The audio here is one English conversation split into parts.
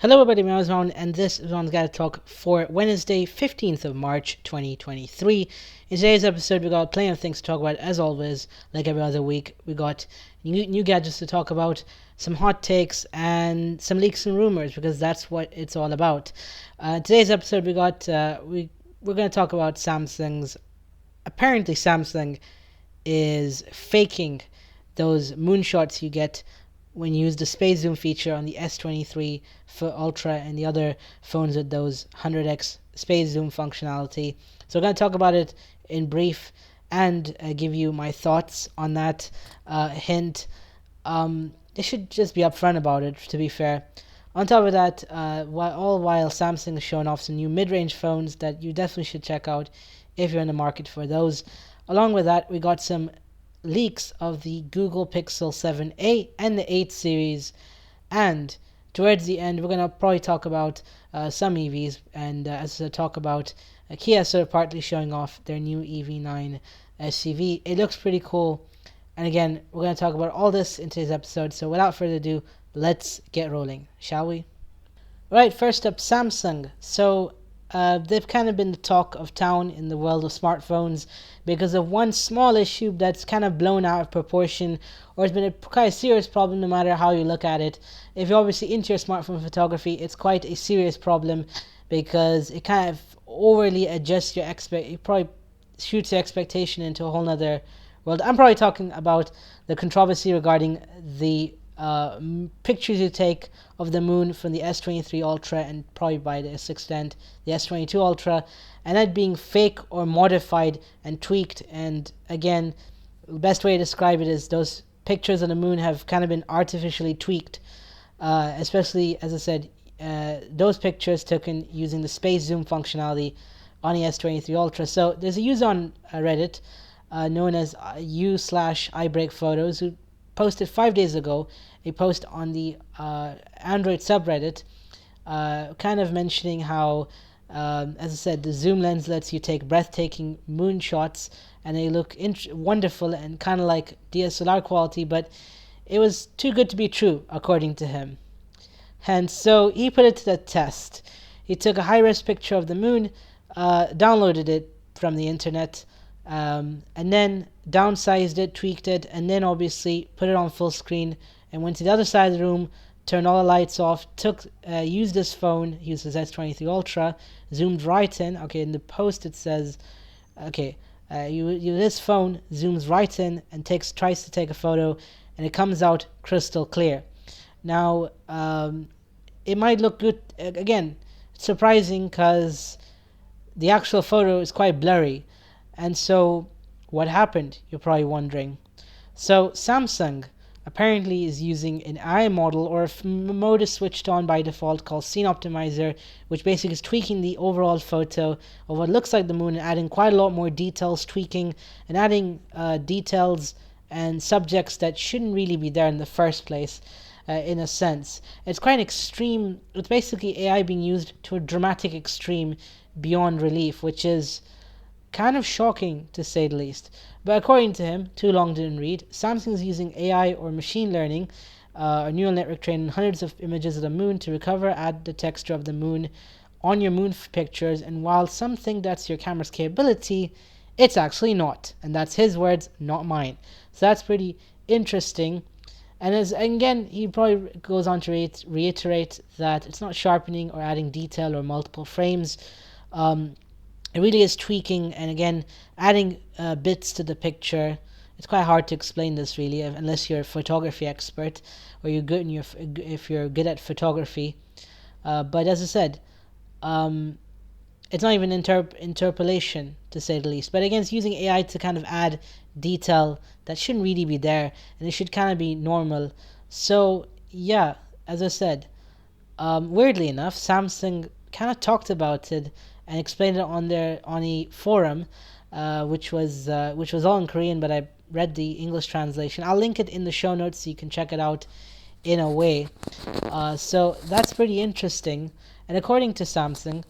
Hello everybody, my name is Ron, and this is Ron's Guide Talk for Wednesday, 15th of March, 2023. In today's episode, we got plenty of things to talk about, as always, like every other week. We got new gadgets to talk about, some hot takes, and some leaks and rumors, because that's what it's all about. Today's episode, we're going to talk about Samsung's. Apparently, Samsung is faking those moonshots you get when you use the space zoom feature on the S23 Ultra and the other phones with those 100x space zoom functionality. So we're going to talk about it in brief and give you my thoughts on that hint. They should just be upfront about it, to be fair. On top of that, while Samsung is showing off some new mid-range phones that you definitely should check out if you're in the market for those. Along with that, we got some leaks of the Google Pixel 7a and the 8 series, and towards the end we're going to probably talk about some EVs, and as I talk about Kia sort of partly showing off their new EV9 SUV. It looks pretty cool, and again we're going to talk about all this in today's episode. So without further ado, let's get rolling, shall we? Right, first up, Samsung. So they've kind of been the talk of town in the world of smartphones because of one small issue that's kind of blown out of proportion, or it's been a quite a serious problem no matter how you look at it. If you're obviously into your smartphone photography, it's quite a serious problem because it kind of overly adjusts your it probably shoots your expectation into a whole nother world. I'm probably talking about the controversy regarding the pictures you take of the moon from the S23 Ultra, and probably by this extent the S22 Ultra, and that being fake or modified and tweaked. And again, the best way to describe it is those pictures of the moon have kind of been artificially tweaked, especially, as I said, those pictures taken using the space zoom functionality on the S23 Ultra. So there's a user on Reddit known as u/iBreakPhotos who posted 5 days ago a post on the Android subreddit, kind of mentioning how, as I said, the zoom lens lets you take breathtaking moon shots, and they look wonderful and kind of like DSLR quality, but it was too good to be true, according to him. And so he put it to the test. He took a high-res picture of the moon, downloaded it from the internet, and then downsized it, tweaked it, and then obviously put it on full screen and went to the other side of the room, turned all the lights off, used his phone, used his S23 Ultra, zoomed right in. Okay, in the post it says, okay, this phone zooms right in and tries to take a photo, and it comes out crystal clear. Now, it might look good, again, surprising because the actual photo is quite blurry. And so what happened, you're probably wondering. So Samsung apparently is using an AI model, or a mode is switched on by default, called Scene Optimizer, which basically is tweaking the overall photo of what looks like the moon and adding quite a lot more details, tweaking and adding details and subjects that shouldn't really be there in the first place. In a sense, it's quite an extreme. It's basically AI being used to a dramatic extreme beyond relief, which is kind of shocking to say the least. But according to him, too long didn't read, Samsung is using AI or machine learning, or neural network trained on hundreds of images of the moon to add the texture of the moon on your moon pictures. And while some think that's your camera's capability, it's actually not. And that's his words, not mine. So that's pretty interesting. And again, he probably goes on to reiterate that it's not sharpening or adding detail or multiple frames. It really is tweaking and, again, adding bits to the picture. It's quite hard to explain this, really, unless you're a photography expert or if you're good at photography. But as I said, it's not even interpolation, to say the least. But again, it's using AI to kind of add detail that shouldn't really be there, and it should kind of be normal. So yeah, as I said, weirdly enough, Samsung kind of talked about it and explained it on a forum, which was all in Korean, but I read the English translation. I'll link it in the show notes so you can check it out in a way. So that's pretty interesting. And according to Samsung,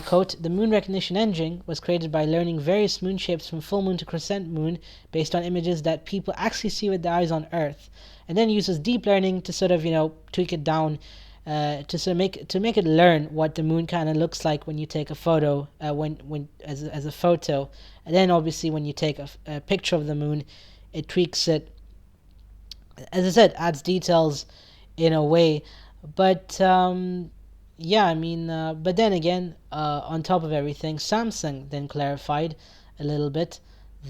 quote, the moon recognition engine was created by learning various moon shapes from full moon to crescent moon based on images that people actually see with their eyes on Earth, and then uses deep learning to sort of, tweak it down to make it learn what the moon kind of looks like when you take a photo, when as a photo, and then obviously when you take a picture of the moon, it tweaks it. As I said, adds details in a way, but yeah, I mean, but then again, on top of everything, Samsung then clarified a little bit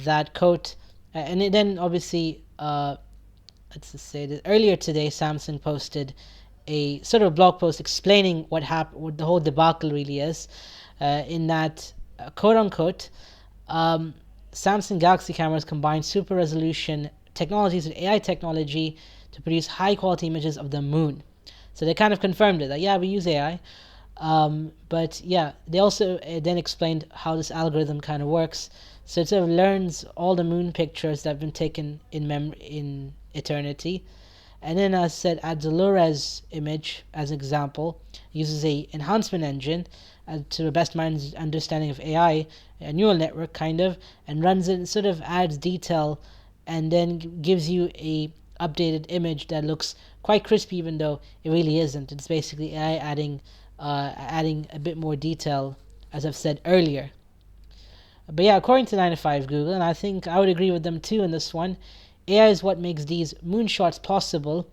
that coat, and then obviously, let's just say that earlier today, Samsung posted a sort of blog post explaining what happened, what the whole debacle really is, in that, quote unquote, um, Samsung Galaxy cameras combine super resolution technologies with AI technology to produce high quality images of the moon. So they kind of confirmed it that yeah, we use AI. But yeah, they also then explained how this algorithm kind of works. So it sort of learns all the moon pictures that have been taken in eternity, and then as I said, adds a low-res image as an example, uses a enhancement engine to the best man's understanding of AI, a neural network kind of, and runs it and sort of adds detail, and then gives you a updated image that looks quite crispy, even though it really isn't. It's basically AI adding a bit more detail, as I've said earlier. But yeah, according to 9 to 5 Google, and I think I would agree with them too in this one, AI is what makes these moonshots possible,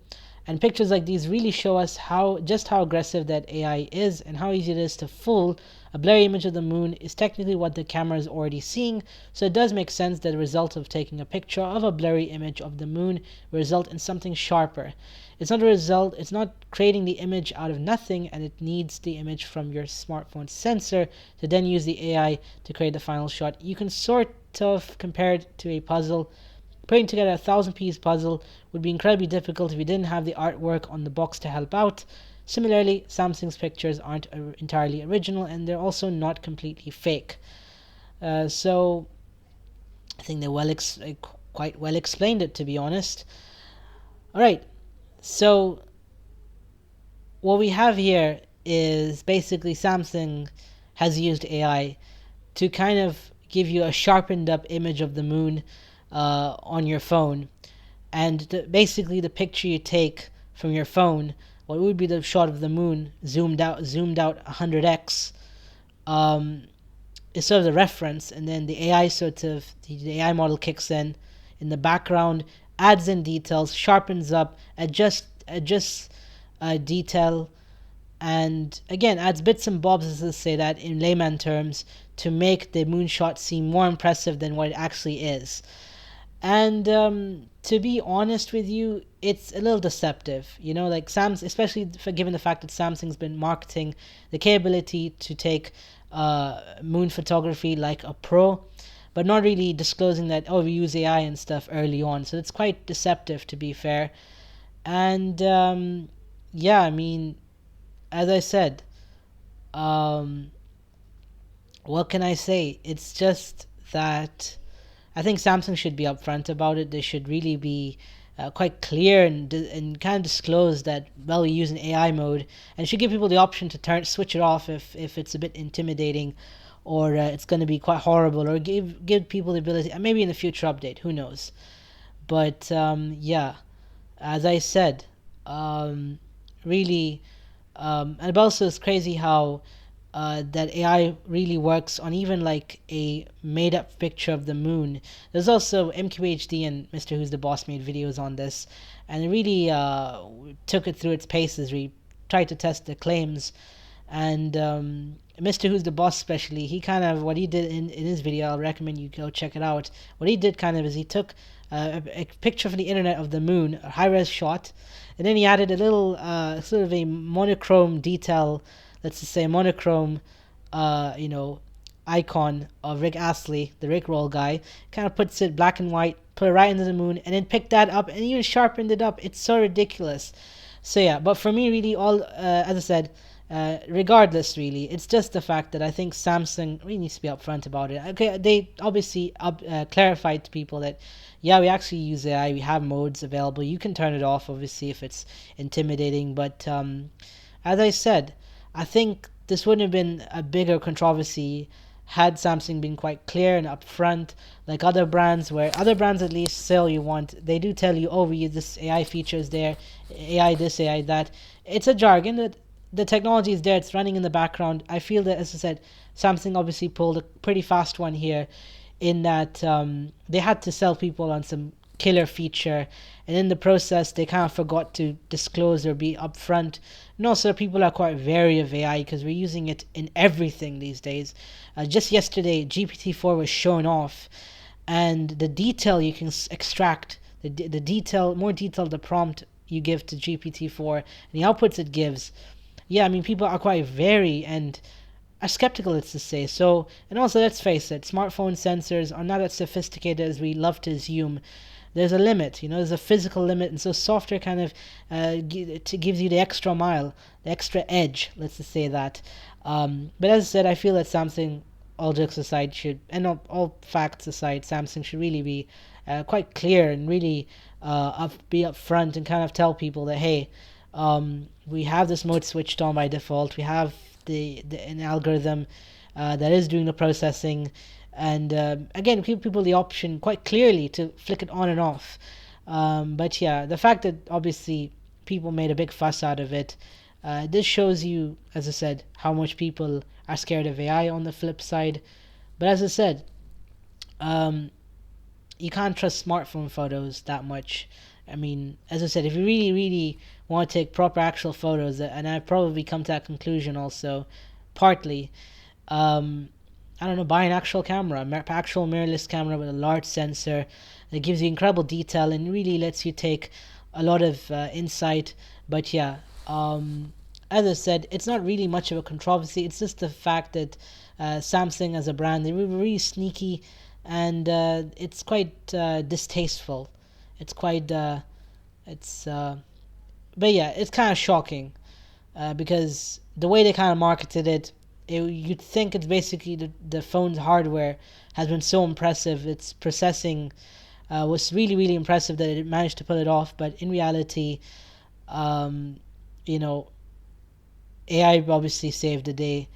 and pictures like these really show us how aggressive that AI is and how easy it is to fool. A blurry image of the moon is technically what the camera is already seeing, so it does make sense that the result of taking a picture of a blurry image of the moon will result in something sharper. It's not creating the image out of nothing, and it needs the image from your smartphone sensor to then use the AI to create the final shot. You can sort of compare it to a puzzle. Putting together a 1,000-piece puzzle would be incredibly difficult if you didn't have the artwork on the box to help out. Similarly, Samsung's pictures aren't entirely original, and they're also not completely fake. So I think they quite well explained it, to be honest. All right, so what we have here is basically Samsung has used AI to kind of give you a sharpened up image of the moon on your phone, and basically the picture you take from your phone, what would be the shot of the moon zoomed out 100x, is sort of the reference, and then the AI model kicks in the background, adds in details, sharpens up, adjusts detail, and again adds bits and bobs, as I say that in layman terms, to make the moonshot seem more impressive than what it actually is. And to be honest with you, it's a little deceptive. You know, like especially given the fact that Samsung's been marketing the capability to take moon photography like a pro, but not really disclosing that, oh, we use AI and stuff early on. So it's quite deceptive, to be fair. And yeah, I mean, as I said, what can I say? It's just that I think Samsung should be upfront about it. They should really be quite clear and kind of disclose that, well, we use an AI mode, and should give people the option to switch it off if it's a bit intimidating, or it's going to be quite horrible, or give people the ability, and maybe in the future update, who knows. But yeah, as I said, really, and also it's crazy how that AI really works on even like a made up picture of the moon. There's also MQHD and Mr. Who's the Boss made videos on this, and it really took it through its paces. We tried to test the claims, and Mr. Who's the Boss especially, he kind of, what he did in his video, I'll recommend you go check it out. What he did kind of is he took a picture from the internet of the moon, a high-res shot, and then he added a little sort of a monochrome detail, let's just say a monochrome icon of Rick Astley, the Rickroll guy, kind of puts it black and white, put it right into the moon, and then picked that up and even sharpened it up. It's so ridiculous. So yeah, but for me, really, as I said, regardless, really, it's just the fact that I think Samsung really needs to be upfront about it. Okay, they obviously clarified to people that, yeah, we actually use AI, we have modes available, you can turn it off, obviously, if it's intimidating, but as I said, I think this wouldn't have been a bigger controversy had Samsung been quite clear and upfront, like other brands, where other brands at least sell you want, they do tell you, oh, we use this AI features there, AI this, AI that. It's a jargon that the technology is there, it's running in the background. I feel that, as I said, Samsung obviously pulled a pretty fast one here, in that they had to sell people on some killer feature, and in the process they kind of forgot to disclose or be upfront. And also people are quite wary of AI because we're using it in everything these days. Just yesterday GPT-4 was shown off, and the detail you can extract, the detail, more detail the prompt you give to GPT-4 and the outputs it gives. Yeah, I mean, people are quite wary and are skeptical, it's to say. So, and also, let's face it, smartphone sensors are not as sophisticated as we love to assume. There's a limit, there's a physical limit, and so software kind of gives you the extra mile, the extra edge, let's just say that. But as I said, I feel that Samsung, all jokes aside, should, and all facts aside, Samsung should really be quite clear and really be upfront and kind of tell people that, hey, we have this mode switched on by default. We have an algorithm that is doing the processing, and again, give people the option quite clearly to flick it on and off. But yeah, the fact that obviously people made a big fuss out of it, this shows you, as I said, how much people are scared of AI on the flip side. But as I said, you can't trust smartphone photos that much. I mean, as I said, if you really, really want to take proper actual photos, and I've probably come to that conclusion also, partly, I don't know, buy an actual camera, actual mirrorless camera with a large sensor that gives you incredible detail and really lets you take a lot of insight. But yeah, as I said, it's not really much of a controversy. It's just the fact that Samsung as a brand, they were really sneaky, and it's quite distasteful. It's quite, but yeah, it's kind of shocking because the way they kind of marketed it, you'd think it's basically the phone's hardware has been so impressive. Its processing was really, really impressive that it managed to pull it off. But in reality, AI obviously saved the day.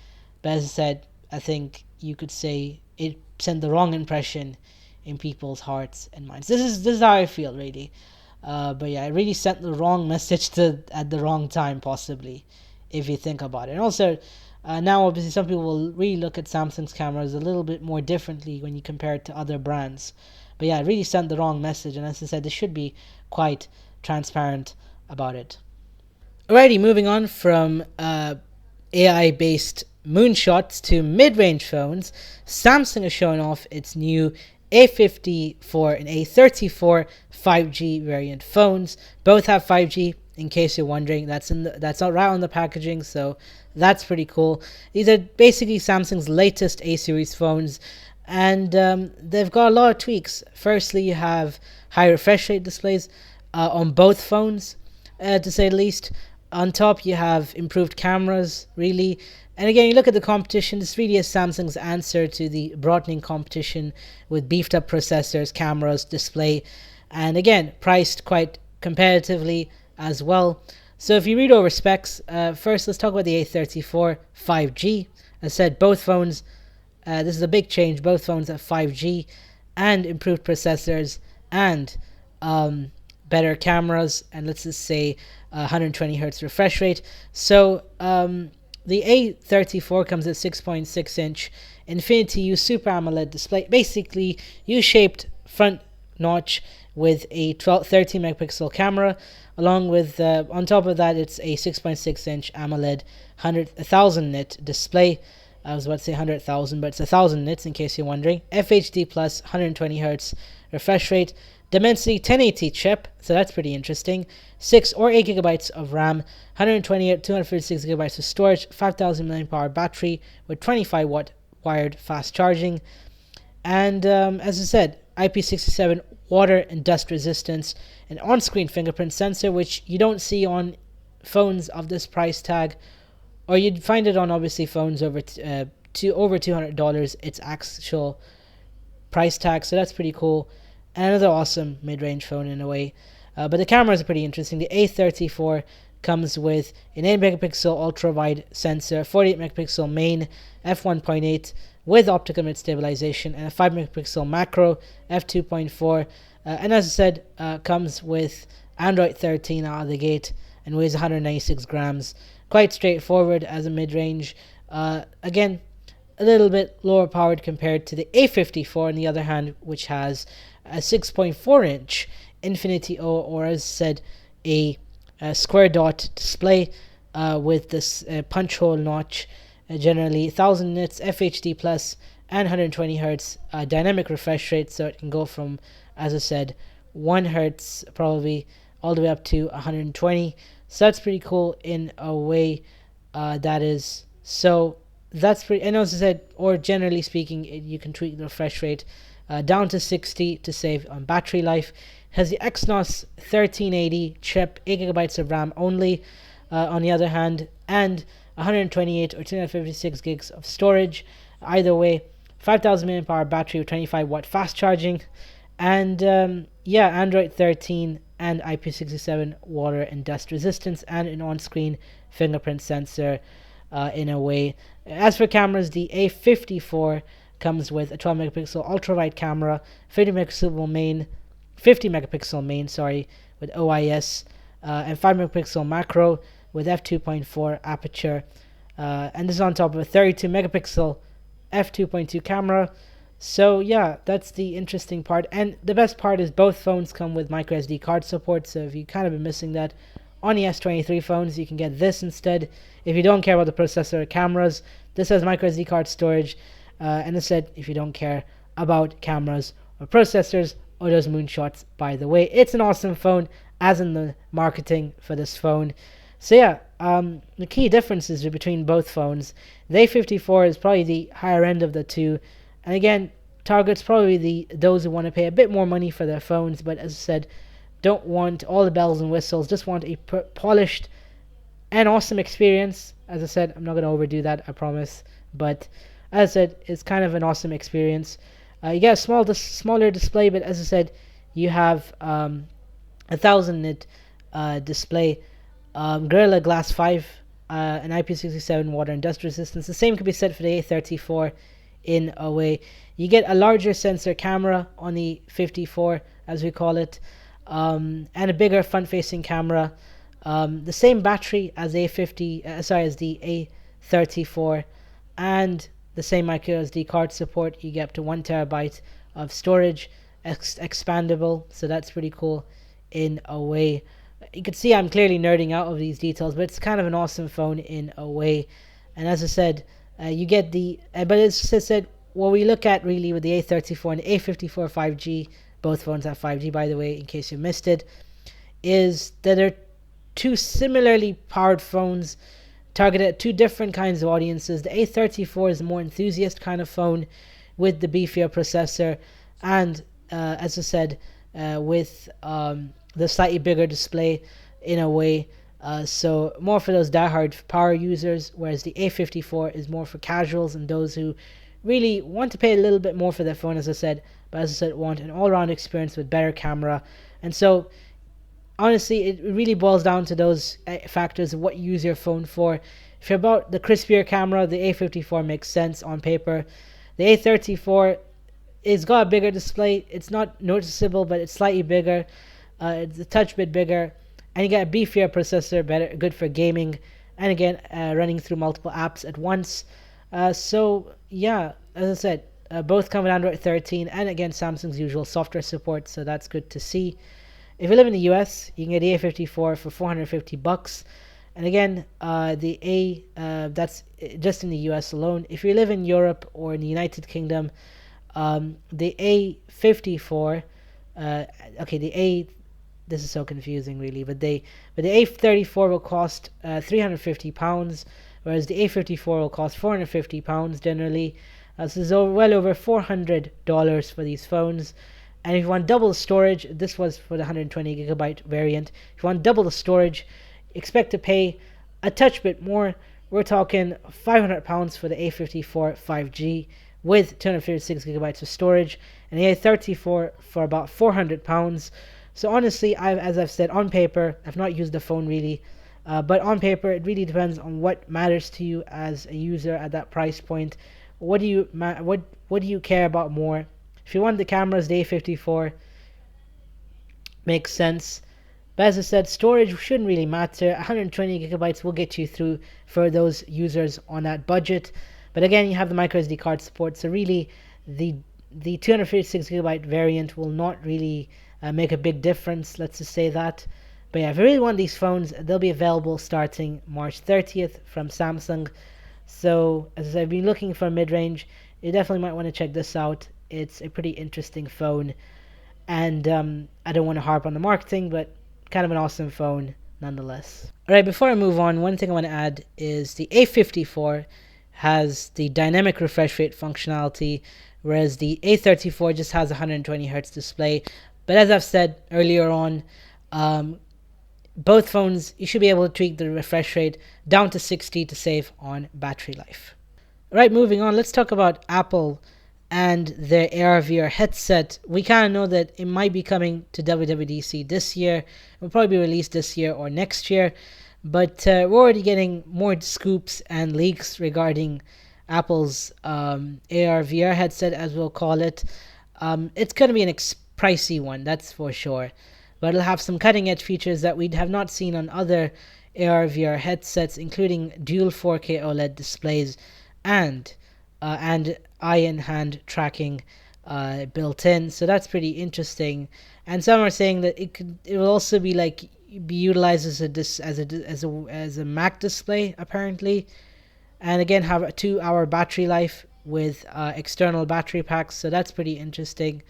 But as I said, I think you could say it sent the wrong impression in people's hearts and minds. This is how I feel, really. But yeah, it really sent the wrong message at the wrong time, possibly, if you think about it. And also, now obviously some people will really look at Samsung's cameras a little bit more differently when you compare it to other brands. But yeah, it really sent the wrong message, and as I said, they should be quite transparent about it. Alrighty, moving on from AI-based moonshots to mid-range phones, Samsung has shown off its new A54 and A34 5G variant phones. Both have 5G, in case you're wondering. That's not right on the packaging, so that's pretty cool. These are basically Samsung's latest A series phones, and they've got a lot of tweaks. Firstly, you have high refresh rate displays on both phones, to say the least. On top, you have improved cameras, really. And again, you look at the competition, this really is Samsung's answer to the broadening competition with beefed up processors, cameras, display, and again, priced quite competitively as well. So if you read over specs, first let's talk about the A34 5G. As I said, both phones, this is a big change, both phones have 5G and improved processors and better cameras, and let's just say 120 hertz refresh rate. So the A34 comes at 6.6 inch Infinity U Super AMOLED display, basically U-shaped front notch with a 13 megapixel camera, along with on top of that it's a 6.6 inch AMOLED 1000 nit display. I was about to say 100,000, but it's 1,000 nits in case you're wondering. FHD plus 120 hertz refresh rate. Dimensity 1080 chip, so that's pretty interesting. 6 or 8 gigabytes of RAM, 128, 256 gigabytes of storage, 5,000 mAh battery with 25 watt wired fast charging. And as I said, IP67 water and dust resistance, an on-screen fingerprint sensor, which you don't see on phones of this price tag, or you'd find it on obviously phones over over $200, its actual price tag. So that's pretty cool. Another awesome mid-range phone in a way. But the cameras are pretty interesting. The A34 comes with an 8 megapixel ultra wide sensor, 48 megapixel main f1.8 with optical image stabilization, and a 5 megapixel macro f2.4. And as I said, comes with Android 13 out of the gate and weighs 196 grams. Quite straightforward as a mid-range. Again, a little bit lower powered compared to the A54 on the other hand, which has a 6.4 inch Infinity O, or as said, a square dot display with this punch hole notch. Generally 1000 nits, FHD plus, and 120 hertz dynamic refresh rate, so it can go from, as I said, 1 hertz probably all the way up to 120. So that's pretty cool in a way. That is so. That's pretty. And as I said, or generally speaking, you can tweak the refresh rate down to 60 to save on battery life. Has the Exynos 1380 chip, 8 gigabytes of RAM only. On the other hand, and 128 or 256 gigs of storage. Either way, 5000 mAh battery with 25 watt fast charging, and Android 13 and IP67 water and dust resistance, and an on-screen fingerprint sensor in a way. As for cameras, the A54 comes with a 12 megapixel ultra wide camera, 50 megapixel main, with OIS, and 5 megapixel macro with f2.4 aperture, and this is on top of a 32 megapixel f2.2 camera. So yeah, that's the interesting part, and the best part is both phones come with microSD card support. So if you kind of been missing that on the S23 phones, you can get this instead. If you don't care about the processor or cameras, this has microSD card storage. And instead, if you don't care about cameras or processors or those moonshots, by the way, it's an awesome phone, as in the marketing for this phone. So yeah, the key differences between both phones. The A54 is probably the higher end of the two, and again, targets probably those who want to pay a bit more money for their phones, but as I said, don't want all the bells and whistles, just want a polished and awesome experience. As I said, I'm not going to overdo that, I promise, but as I said, it's kind of an awesome experience. You get a smaller display, but as I said, you have 1000 nit display, Gorilla Glass 5, an IP67 water and dust resistance. The same could be said for the A34 in a way. You get a larger sensor camera on the 54, as we call it, and a bigger front-facing camera. The same battery as the A34, and the same microSD card support. You get up to 1 terabyte of storage, expandable, so that's pretty cool in a way. You can see I'm clearly nerding out of these details, but it's kind of an awesome phone in a way. And as I said, you get but as I said, what we look at really with the A34 and the A54 5G, both phones have 5G by the way, in case you missed it, is that they're two similarly powered phones targeted at two different kinds of audiences. The A34 is a more enthusiast kind of phone with the beefier processor, and as I said, with the slightly bigger display in a way, so more for those diehard power users, whereas the A54 is more for casuals and those who really want to pay a little bit more for their phone, as I said, but as I said, want an all-round experience with better camera. And so honestly, it really boils down to those factors of what you use your phone for. If you're about the crispier camera, the A54 makes sense on paper. The A34 it's got a bigger display. It's not noticeable, but it's slightly bigger. It's a touch bit bigger, and you get a beefier processor, good for gaming, and again, running through multiple apps at once. So yeah, as I said, both come with Android 13, and again, Samsung's usual software support, so that's good to see. If you live in the US, you can get the A54 for $450, and again, that's just in the US alone. If you live in Europe or in the United Kingdom, the A54, this is so confusing really, but the A34 will cost £350, whereas the A54 will cost £450 generally. This is well over $400 for these phones. And if you want double the storage, this was for the 120 gigabyte variant. If you want double the storage, expect to pay a touch bit more. We're talking £500 for the A54 5G with 256 gigabytes of storage, and the A34 for about £400. So honestly, as I've said, on paper, I've not used the phone really. But on paper, it really depends on what matters to you as a user at that price point. What do you care about more? If you want the cameras, the A54 makes sense. But as I said, storage shouldn't really matter. 120 gigabytes will get you through for those users on that budget. But again, you have the microSD card support, so really the 256 gigabyte variant will not really make a big difference. Let's just say that. But yeah, if you really want these phones, they'll be available starting March 30th from Samsung. So as I've been looking for mid-range, you definitely might want to check this out. It's a pretty interesting phone, and I don't want to harp on the marketing, but kind of an awesome phone nonetheless. Alright, before I move on, one thing I want to add is the A54 has the dynamic refresh rate functionality, whereas the A34 just has 120 Hz display. But as I've said earlier on, both phones, you should be able to tweak the refresh rate down to 60 to save on battery life. Alright, moving on, let's talk about Apple and their AR/VR headset. We kind of know that it might be coming to WWDC this year. It will probably be released this year or next year. But we're already getting more scoops and leaks regarding Apple's AR/VR headset, as we'll call it. It's going to be an pricey one, that's for sure. But it'll have some cutting edge features that we have not seen on other AR/VR headsets, including dual 4K OLED displays and eye and hand tracking built in. So that's pretty interesting. And some are saying that it will also be utilized as a Mac display apparently, and again have a 2-hour battery life with external battery packs. So that's pretty interesting.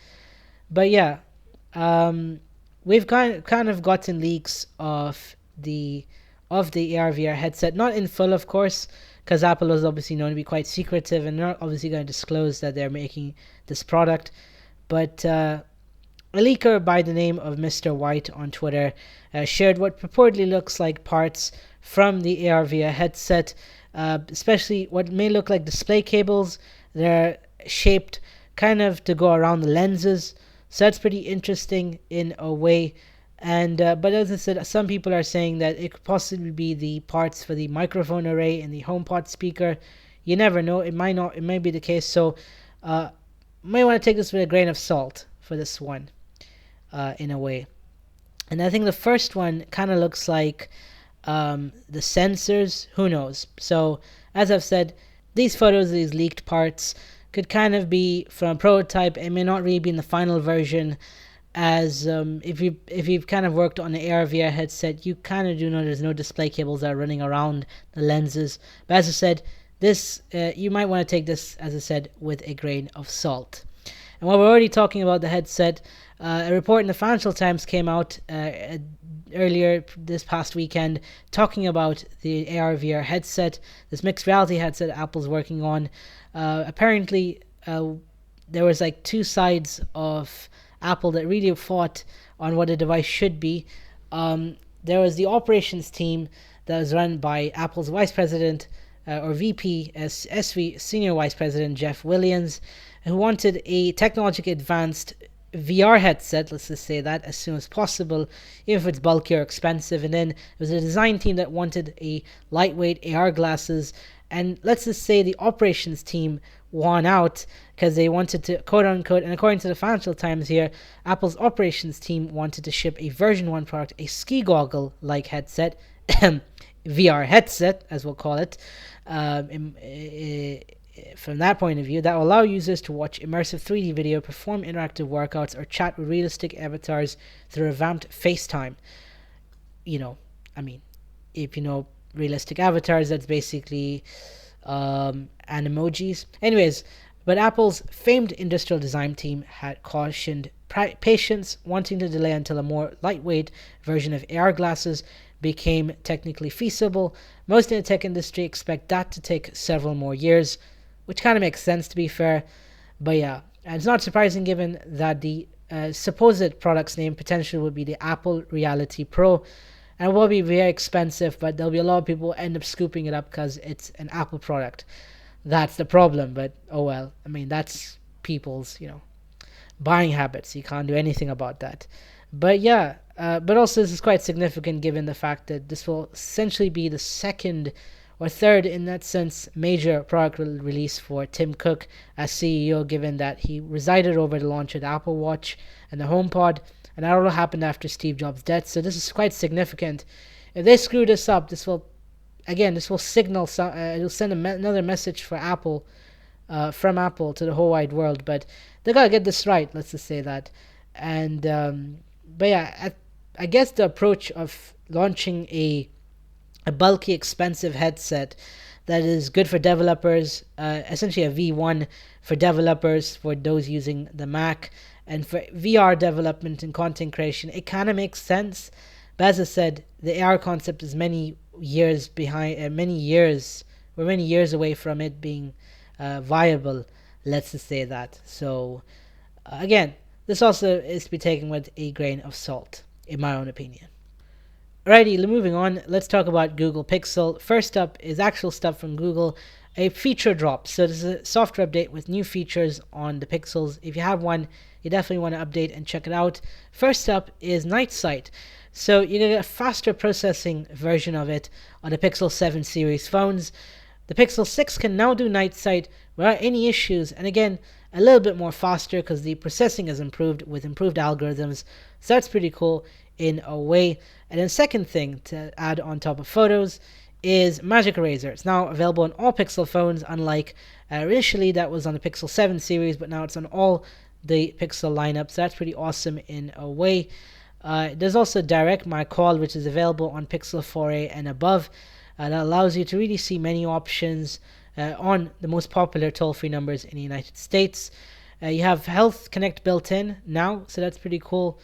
But yeah, we've kind of gotten leaks of the AR/VR headset, not in full of course, because Apple is obviously known to be quite secretive and they're not obviously going to disclose that they're making this product. But a leaker by the name of Mr. White on Twitter shared what purportedly looks like parts from the AR/VR headset, especially what may look like display cables. They're shaped kind of to go around the lenses, so that's pretty interesting in a way. And but as I said, some people are saying that it could possibly be the parts for the microphone array and the HomePod speaker. You never know, it might not, it may be the case. So might want to take this with a grain of salt for this one, in a way. And I think the first one kind of looks like the sensors. Who knows? So as I've said, these photos, these leaked parts, could kind of be from a prototype. It may not really be in the final version. As if you've kind of worked on an AR/VR headset, you kind of do know there's no display cables that are running around the lenses. But as I said, this you might want to take this, as I said, with a grain of salt. And while we're already talking about the headset, a report in the Financial Times came out earlier this past weekend talking about the AR/VR headset, this mixed reality headset Apple's working on. Apparently, there was like two sides of Apple that really fought on what a device should be. There was the operations team that was run by Apple's vice president or VP, SV senior vice president Jeff Williams, who wanted a technologically advanced VR headset, let's just say that, as soon as possible, even if it's bulky or expensive. And then there was a design team that wanted a lightweight AR glasses. And let's just say the operations team won out because they wanted to, quote unquote, and according to the Financial Times here, Apple's operations team wanted to ship a version 1 product, a ski goggle like headset, VR headset as we'll call it, from that point of view, that will allow users to watch immersive 3D video, perform interactive workouts, or chat with realistic avatars through revamped FaceTime. You know, I mean, if you know realistic avatars, that's basically animojis. Anyways, but Apple's famed industrial design team had cautioned patients wanting to delay until a more lightweight version of AR glasses became technically feasible. Most in the tech industry expect that to take several more years, which kind of makes sense to be fair. But yeah, and it's not surprising given that the supposed product's name potentially would be the Apple Reality Pro, and it will be very expensive, but there'll be a lot of people who end up scooping it up because it's an Apple product. That's the problem, but oh well. I mean, that's people's, buying habits. You can't do anything about that. But yeah, but also this is quite significant given the fact that this will essentially be the second or third, in that sense, major product release for Tim Cook as CEO, given that he resided over the launch of the Apple Watch and the HomePod, and that all happened after Steve Jobs' death. So this is quite significant. If they screw this up, this will signal it'll send another message for Apple, from Apple to the whole wide world. But they gotta get this right. Let's just say that. And but yeah, I guess the approach of launching a bulky, expensive headset that is good for developers, essentially a V1 for developers, for those using the Mac, and for VR development and content creation, it kind of makes sense. But as I said, the AR concept is many years behind, we're many years away from it being viable. Let's just say that. So again, this also is to be taken with a grain of salt, in my own opinion. Alrighty, moving on, let's talk about Google Pixel. First up is actual stuff from Google, a feature drop. So this is a software update with new features on the Pixels. If you have one, you definitely want to update and check it out. First up is Night Sight. So you're going to get a faster processing version of it on the Pixel 7 series phones. The Pixel 6 can now do Night Sight without any issues, and again, a little bit more faster because the processing is improved with improved algorithms. So that's pretty cool in a way. And then second thing to add on top of photos is Magic Eraser. It's now available on all Pixel phones, unlike initially that was on the Pixel 7 series, but now it's on all the Pixel lineup. So that's pretty awesome in a way. There's also Direct My Call, which is available on Pixel 4a and above. That allows you to really see menu options on the most popular toll-free numbers in the United States. You have Health Connect built in now, so that's pretty cool.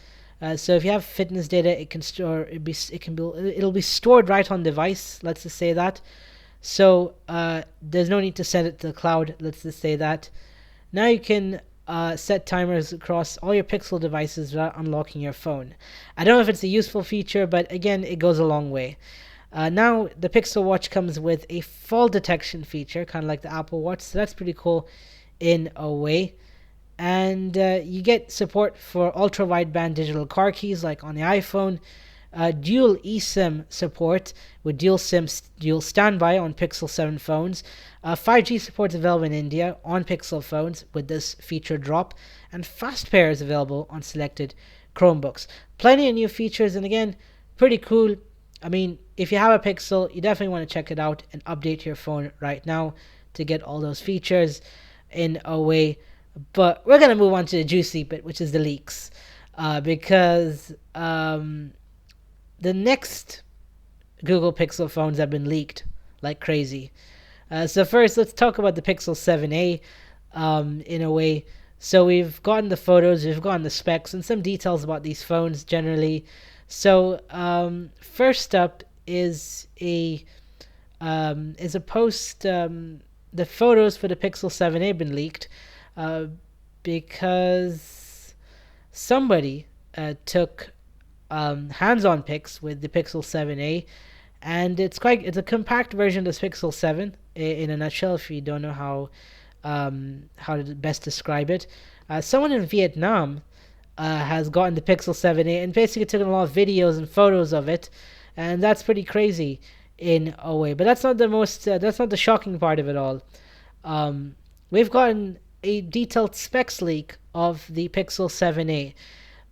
So if you have fitness data, it'll be stored right on device. Let's just say that. So there's no need to send it to the cloud. Let's just say that. Now you can set timers across all your Pixel devices without unlocking your phone. I don't know if it's a useful feature, but again, it goes a long way. Now the Pixel Watch comes with a fall detection feature, kind of like the Apple Watch. So that's pretty cool in a way. And you get support for ultra-wideband digital car keys like on the iPhone, dual eSIM support with dual SIM, dual standby on Pixel 7 phones, 5G support is available in India on Pixel phones with this feature drop, and fast pair is available on selected Chromebooks. Plenty of new features, and again, pretty cool. I mean, if you have a Pixel, you definitely want to check it out and update your phone right now to get all those features in a way. But we're going to move on to the juicy bit, which is the leaks. Because the next Google Pixel phones have been leaked like crazy. So first, let's talk about the Pixel 7a in a way. So we've gotten the photos, we've gotten the specs, and some details about these phones generally. So first up is a post. The photos for the Pixel 7a have been leaked. Because somebody took hands-on pics with the Pixel 7a, and it's a compact version of the Pixel 7 in a nutshell. If you don't know how to best describe it, someone in Vietnam has gotten the Pixel 7a and basically taken a lot of videos and photos of it, and that's pretty crazy in a way. But that's not the shocking part of it all. We've gotten a detailed specs leak of the Pixel 7a.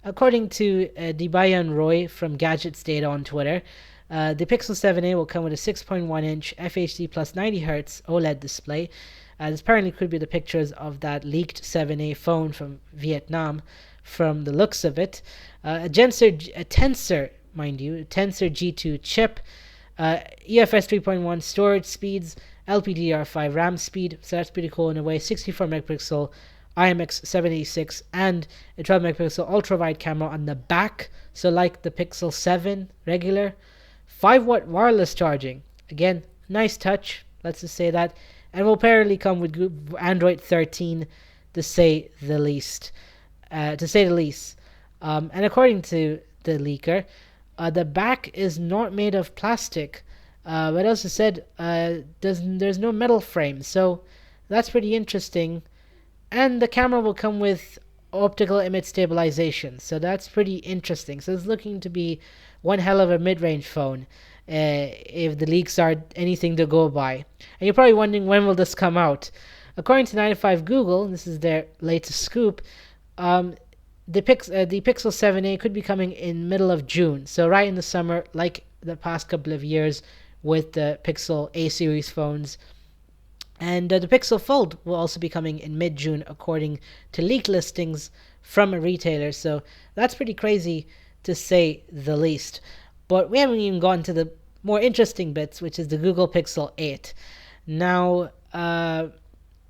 According to Dibayan Roy from Gadgets Data on Twitter, the Pixel 7a will come with a 6.1-inch FHD plus 90Hz OLED display. This apparently could be the pictures of that leaked 7a phone from Vietnam from the looks of it. A Tensor G2 chip, UFS 3.1 storage speeds, LPDDR5 RAM speed, so that's pretty cool in a way. 64 megapixel IMX786 and a 12 megapixel ultra wide camera on the back, so like the Pixel 7 regular. 5-watt wireless charging, again, nice touch, let's just say that, and will apparently come with Android 13 to say the least. And according to the leaker, the back is not made of plastic. But also said there's no metal frame, so that's pretty interesting. And the camera will come with optical image stabilization. So that's pretty interesting. So it's looking to be one hell of a mid-range phone, if the leaks are anything to go by. And you're probably wondering, when will this come out? According to 95 Google, this is their latest scoop, the Pixel 7a could be coming in middle of June. So right in the summer, like the past couple of years with the Pixel A series phones. And the Pixel Fold will also be coming in mid-June, according to leaked listings from a retailer. So that's pretty crazy, to say the least. But we haven't even gotten to the more interesting bits, which is the Google Pixel 8. Now,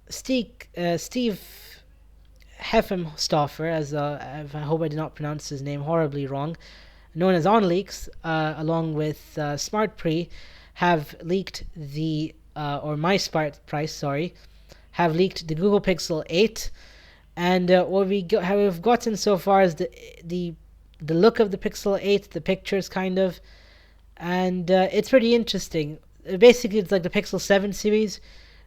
Steve Heffenstoffer, I hope I did not pronounce his name horribly wrong, known as OnLeaks, along with SmartPre, have leaked the or my smart price, sorry, have leaked the Google Pixel 8, and what we've gotten so far is the look of the Pixel 8, the pictures kind of, and it's pretty interesting. Basically, it's like the Pixel 7 series,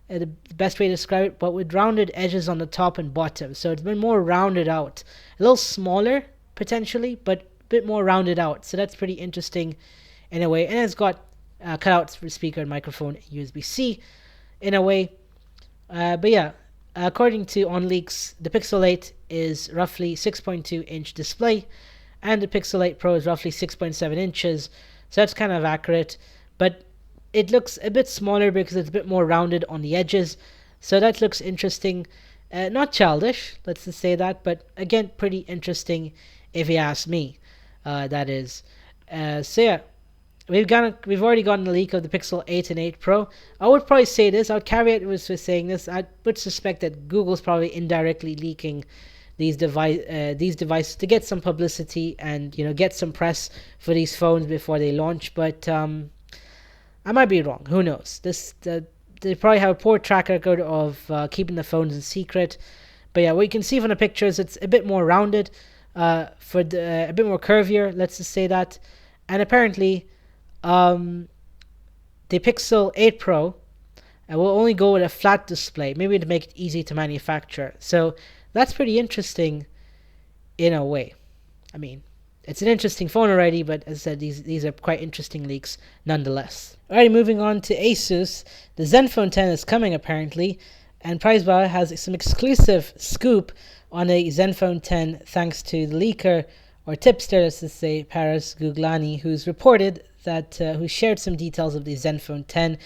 the best way to describe it, but with rounded edges on the top and bottom. So it's been more rounded out, a little smaller potentially, but a bit more rounded out. So that's pretty interesting in a way, and it's got cutouts for speaker and microphone, USB-C in a way. But yeah, according to OnLeaks, the Pixel 8 is roughly 6.2 inch display, and the Pixel 8 Pro is roughly 6.7 inches. So that's kind of accurate, but it looks a bit smaller because it's a bit more rounded on the edges. So that looks interesting. Not childish, let's just say that, but again, pretty interesting if you ask me. That is. So yeah, we've already gotten the leak of the Pixel 8 and 8 Pro. I would probably say this. I would caveat with saying this. I would suspect that Google's probably indirectly leaking these devices to get some publicity and get some press for these phones before they launch. But I might be wrong. Who knows? They probably have a poor track record of keeping the phones in secret. But yeah, what you can see from the pictures, it's a bit more rounded, a bit more curvier. Let's just say that. And apparently, the Pixel 8 Pro will only go with a flat display, maybe to make it easy to manufacture. So that's pretty interesting in a way. I mean, it's an interesting phone already, but as I said, these are quite interesting leaks nonetheless. Alright, moving on to Asus. The Zenfone 10 is coming apparently, and PriceBuy has some exclusive scoop on a Zenfone 10 thanks to the leaker, or tipster, let's just say, Paris Guglani, who's reported that, who shared some details of the Zenfone 10.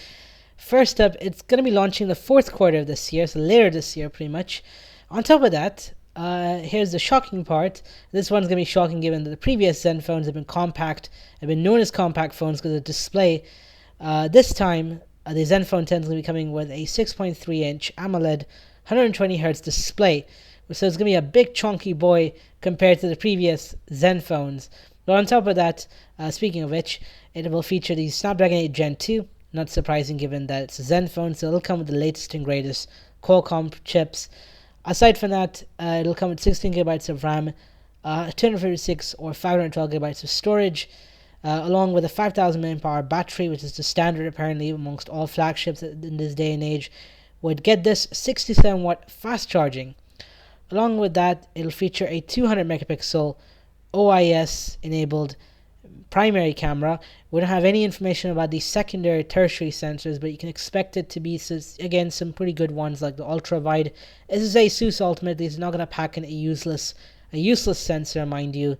First up, it's going to be launching the fourth quarter of this year, so later this year pretty much. On top of that, here's the shocking part. This one's going to be shocking given that the previous Zenphones have been known as compact phones because of the display. This time, the Zenfone 10 is going to be coming with a 6.3 inch AMOLED 120Hz display. So it's going to be a big chunky boy compared to the previous Zenphones. But on top of that, speaking of which, it will feature the Snapdragon 8 Gen 2. Not surprising given that it's a Zenfone, so it'll come with the latest and greatest Qualcomm chips. Aside from that, it'll come with 16GB of RAM, 256 or 512GB of storage, along with a 5000 mAh battery, which is the standard apparently amongst all flagships in this day and age. Would get this 67 watt fast charging. Along with that, it'll feature a 200 megapixel OIS enabled primary camera. We don't have any information about the secondary, tertiary sensors, but you can expect it to be, again, some pretty good ones like the ultra wide. This is Asus ultimately. It's not going to pack in a useless sensor, mind you,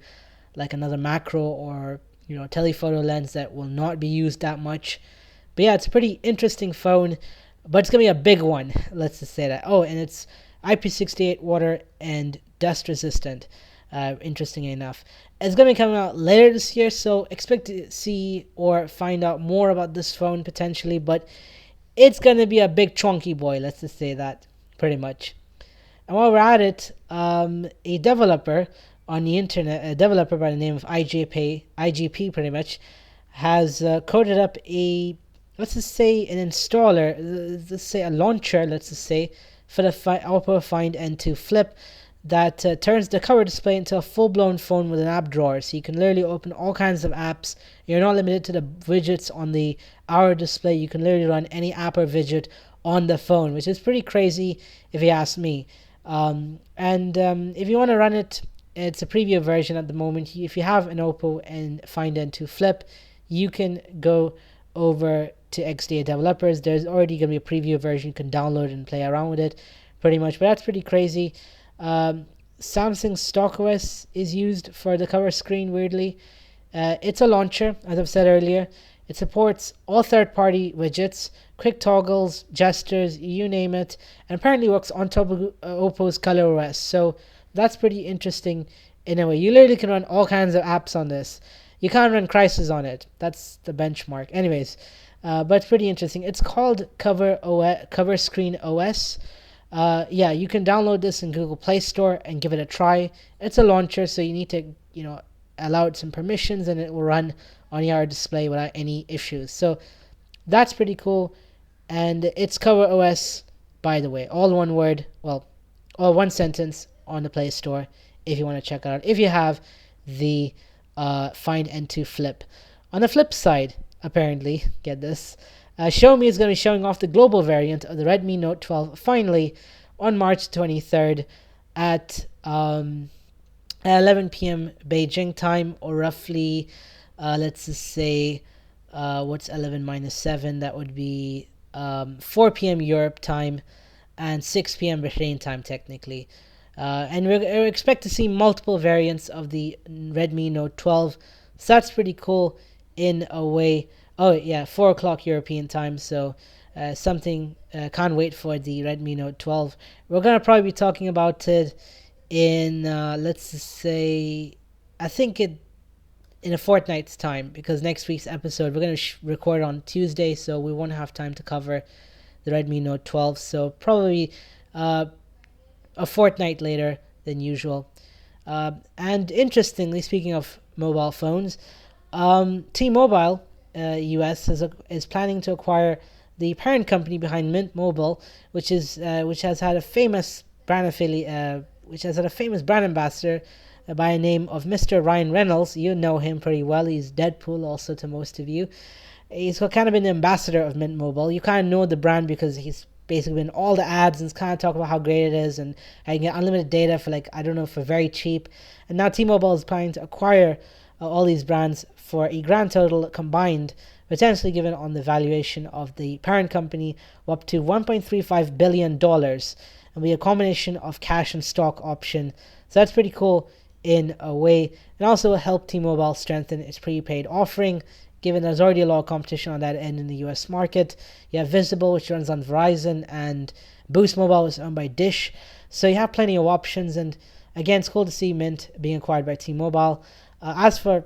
like another macro or telephoto lens that will not be used that much. But yeah, it's a pretty interesting phone, but it's going to be a big one. Let's just say that. Oh, and it's IP68 water and dust resistant. Interestingly enough, it's going to be coming out later this year, so expect to see or find out more about this phone potentially, but it's going to be a big chunky boy, let's just say that, pretty much. And while we're at it, a developer on the internet, a developer by the name of IGP pretty much, has coded up a, let's just say an installer, let's say a launcher, let's just say, for the Oppo Find N2 Flip, that turns the cover display into a full-blown phone with an app drawer, so you can literally open all kinds of apps. You're not limited to the widgets on the hour display. You can literally run any app or widget on the phone, which is pretty crazy if you ask me. If you want to run it, it's a preview version at the moment. If you have an Oppo and Find N2 Flip, you can go over to XDA developers. There's already going to be a preview version. You can download and play around with it pretty much, but that's pretty crazy. Samsung stock OS is used for the cover screen, weirdly. It's a launcher, as I've said earlier. It supports all third-party widgets, quick toggles, gestures, you name it, and apparently works on top of Oppo's ColorOS. So that's pretty interesting in a way. You literally can run all kinds of apps on this. You can't run Crysis on it. That's the benchmark. Anyways, but it's pretty interesting. It's called Cover Screen OS. Yeah, you can download this in Google Play Store and give it a try. It's a launcher, so you need to, allow it some permissions, and it will run on your display without any issues. So that's pretty cool. And it's Cover OS, by the way, all one word, all one sentence on the Play Store if you want to check it out, if you have the Find N2 Flip. On the flip side, apparently, get this, Xiaomi is going to be showing off the global variant of the Redmi Note 12 finally on March 23rd at 11 p.m. Beijing time, or roughly, let's just say, what's 11 minus 7? That would be 4 p.m. Europe time and 6 p.m. Bahrain time, technically. And we expect to see multiple variants of the Redmi Note 12. So that's pretty cool in a way. Oh, yeah, 4 o'clock European time. So something, can't wait for the Redmi Note 12. We're going to probably be talking about it in, let's just say, I think in a fortnight's time, because next week's episode, we're going to record on Tuesday, so we won't have time to cover the Redmi Note 12. So probably a fortnight later than usual. And interestingly, speaking of mobile phones, T-Mobile US is planning to acquire the parent company behind Mint Mobile, which has had a famous brand ambassador by the name of Mr. Ryan Reynolds. You know him pretty well. He's Deadpool also to most of you. He's kind of been the ambassador of Mint Mobile. You kind of know the brand because he's basically been in all the ads and kind of talk about how great it is and how you can get unlimited data for very cheap. And now T-Mobile is planning to acquire all these brands for a grand total combined, potentially given on the valuation of the parent company, up to $1.35 billion, and be a combination of cash and stock option. So that's pretty cool in a way, and also help T-Mobile strengthen its prepaid offering, given there's already a lot of competition on that end in the US market. You have Visible, which runs on Verizon, and Boost Mobile is owned by Dish. So you have plenty of options, and again, it's cool to see Mint being acquired by T-Mobile. As for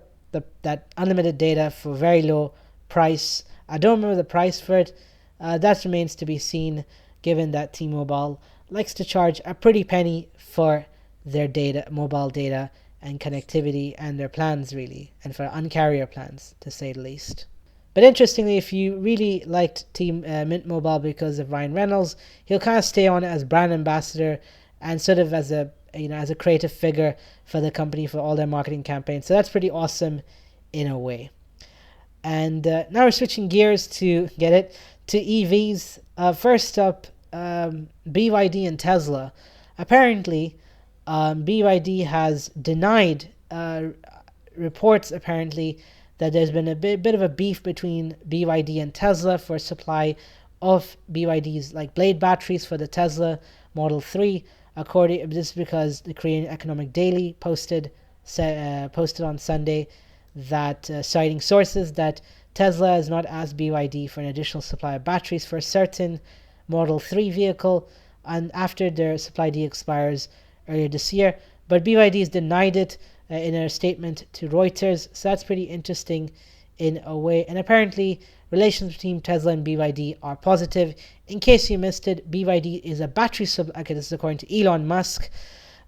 that unlimited data for very low price, I don't remember the price for it. That remains to be seen, given that T-Mobile likes to charge a pretty penny for their data, mobile data and connectivity, and their plans really, and for Un-carrier plans to say the least. But interestingly, if you really liked Mint Mobile because of Ryan Reynolds, he'll kind of stay on as brand ambassador and sort of as a creative figure for the company for all their marketing campaigns. So that's pretty awesome in a way. And now we're switching gears to EVs. First up, BYD and Tesla. Apparently, BYD has denied reports apparently that there's been a bit of a beef between BYD and Tesla for supply of BYD's blade batteries for the Tesla Model 3. This is because the Korean Economic Daily posted on Sunday that citing sources that Tesla has not asked BYD for an additional supply of batteries for a certain Model 3 vehicle, and after their supply deal expires earlier this year, but BYD has denied it in a statement to Reuters. So that's pretty interesting in a way. And apparently, relations between Tesla and BYD are positive. In case you missed it, BYD is a battery okay, this is according to Elon Musk.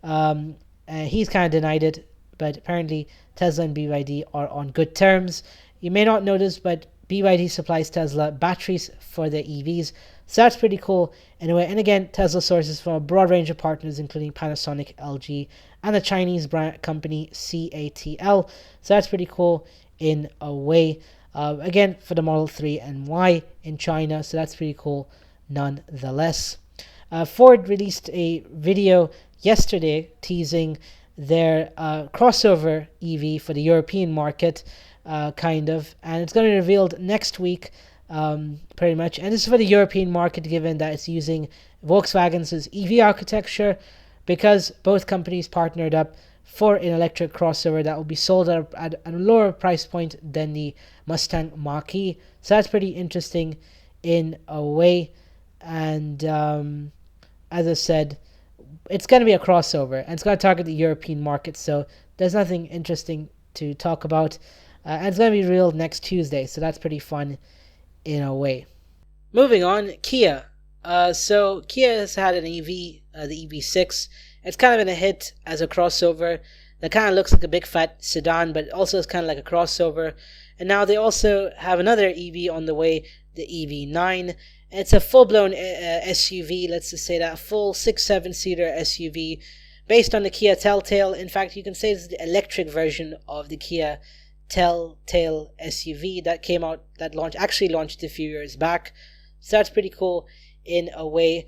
He's kind of denied it, but apparently Tesla and BYD are on good terms. You may not notice, but BYD supplies Tesla batteries for their EVs. So that's pretty cool in a way. And again, Tesla sources from a broad range of partners, including Panasonic, LG, and the Chinese brand company CATL. So that's pretty cool in a way. Again, for the Model 3 and Y in China. So that's pretty cool nonetheless. Ford released a video yesterday teasing their crossover EV for the European market, kind of, and it's going to be revealed next week, pretty much. And this is for the European market, given that it's using Volkswagen's EV architecture, because both companies partnered up for an electric crossover that will be sold at a lower price point than the Mustang Mach-E. So that's pretty interesting in a way. And as I said, it's going to be a crossover, and it's going to target the European market. So there's nothing interesting to talk about. And it's going to be revealed next Tuesday. So that's pretty fun in a way. Moving on, Kia. So Kia has had an EV, the EV6. It's kind of been a hit as a crossover. That kind of looks like a big fat sedan, but also is kind of like a crossover. And now they also have another EV on the way, the EV9. It's a full-blown SUV, let's just say that, full 6-7-seater SUV based on the Kia Telltale. In fact, you can say it's the electric version of the Kia Telltale SUV that came out, that actually launched a few years back. So that's pretty cool in a way.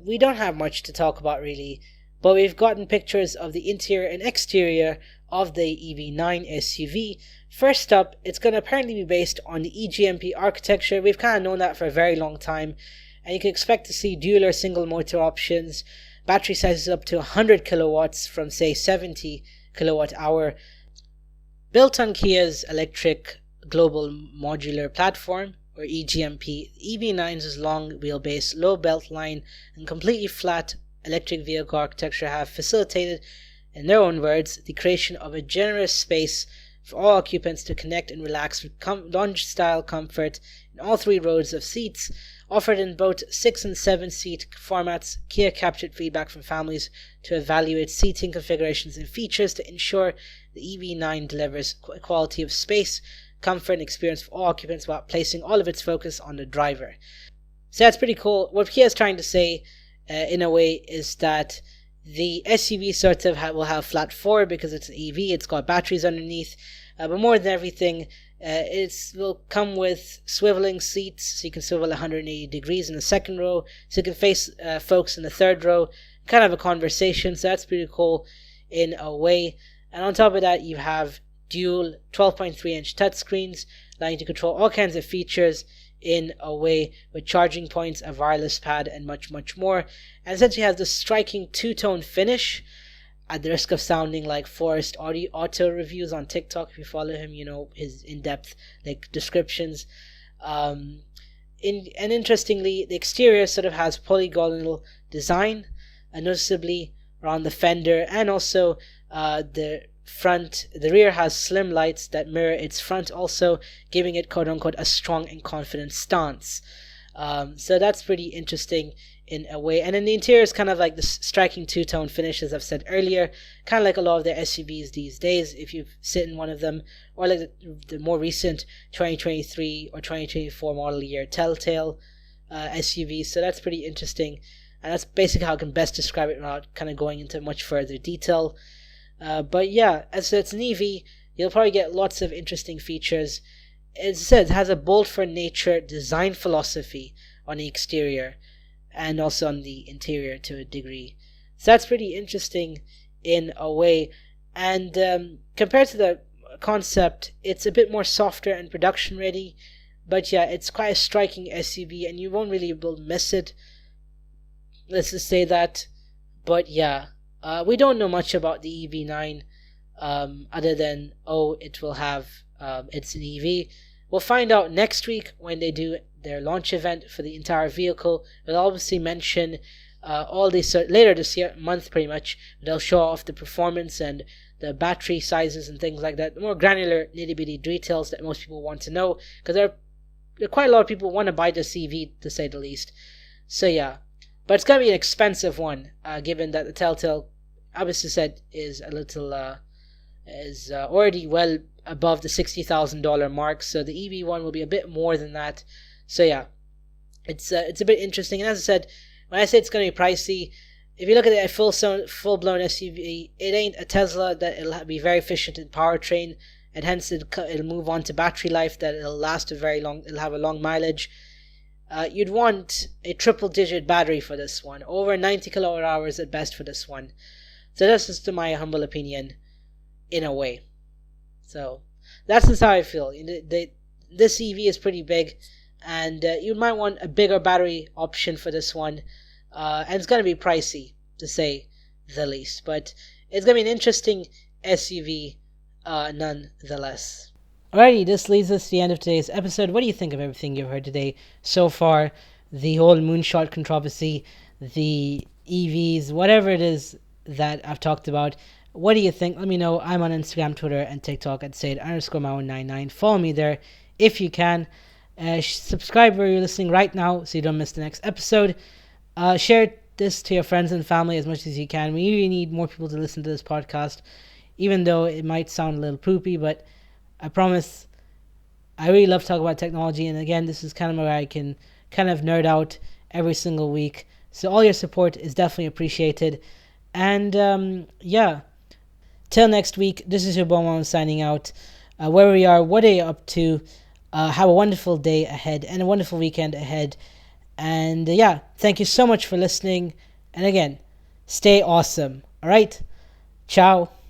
We don't have much to talk about really, but we've gotten pictures of the interior and exterior of the EV9 SUV. First up, it's going to apparently be based on the eGMP architecture. We've kind of known that for a very long time, and you can expect to see dual or single motor options, battery sizes up to 100 kilowatts from say 70 kilowatt hour, built on Kia's electric global modular platform, or eGMP. EV9's long wheelbase, low belt line, and completely flat electric vehicle architecture have facilitated, in their own words, the creation of a generous space for all occupants to connect and relax with lounge-style comfort in all 3 rows of seats. Offered in both 6- and 7-seat formats, Kia captured feedback from families to evaluate seating configurations and features to ensure the EV9 delivers quality of space, comfort, and experience for all occupants while placing all of its focus on the driver. So that's pretty cool. What Kia is trying to say, in a way, is that the SUV sort of will have flat floor because it's an EV, it's got batteries underneath, but more than everything, it will come with swiveling seats, so you can swivel 180 degrees in the second row, so you can face folks in the third row, kind of a conversation. So that's pretty cool in a way. And on top of that, you have dual 12.3-inch touchscreens, allowing you to control all kinds of features in a way, with charging points, a wireless pad, and much, much more. And essentially has this striking two-tone finish, at the risk of sounding like Forrest Auto reviews on TikTok. If you follow him, you know his in-depth descriptions. And interestingly, the exterior sort of has polygonal design, noticeably around the fender, and also the rear has slim lights that mirror its front, also giving it quote-unquote a strong and confident stance. So that's pretty interesting in a way. And then the interior is kind of like this striking two-tone finish, as I've said earlier, kind of like a lot of their SUVs these days, if you sit in one of them, or like the more recent 2023 or 2024 model year Telltale SUVs. So that's pretty interesting, and that's basically how I can best describe it without kind of going into much further detail. But yeah, as it's an EV, you'll probably get lots of interesting features. As I said, it has a bold for nature design philosophy on the exterior and also on the interior to a degree. So that's pretty interesting in a way. And compared to the concept, it's a bit more softer and production ready. But yeah, it's quite a striking SUV, and you won't really be able to miss it. Let's just say that. But yeah, we don't know much about the EV9 other than, it will have, it's an EV. We'll find out next week when they do their launch event for the entire vehicle. They'll obviously mention all this later this month pretty much. They'll show off the performance and the battery sizes and things like that, the more granular nitty-bitty details that most people want to know, because there are quite a lot of people who want to buy this EV, to say the least. So yeah, but it's going to be an expensive one, given that the Telltale, obviously said, is a little is already well above the $60,000 mark, so the EV one will be a bit more than that. So yeah, it's a bit interesting. And as I said, when I say it's going to be pricey, if you look at it, a full-blown SUV, it ain't a Tesla that it'll be very efficient in powertrain, and hence it'll move on to battery life, that it'll last a very long, it'll have a long mileage. you'd want a triple digit battery for this one, over 90 kilowatt hours at best for this one. So that's just my humble opinion, in a way. So that's just how I feel. This EV is pretty big, and you might want a bigger battery option for this one, and it's going to be pricey, to say the least. But it's going to be an interesting SUV nonetheless. Alrighty, this leads us to the end of today's episode. What do you think of everything you've heard today so far? The whole moonshot controversy, the EVs, whatever it is that I've talked about. What do you think? Let me know. I'm on Instagram, Twitter, and TikTok at Said_Mao99. Follow me there if you can. Subscribe where you're listening right now so you don't miss the next episode. Share this to your friends and family as much as you can. We really need more people to listen to this podcast, even though it might sound a little poopy, but I promise I really love talking about technology. And again, this is kind of where I can kind of nerd out every single week. So all your support is definitely appreciated. And yeah, till next week, this is your Bomb signing out. Where we are, what are you up to? Have a wonderful day ahead and a wonderful weekend ahead. And yeah, thank you so much for listening. And again, stay awesome. All right? Ciao.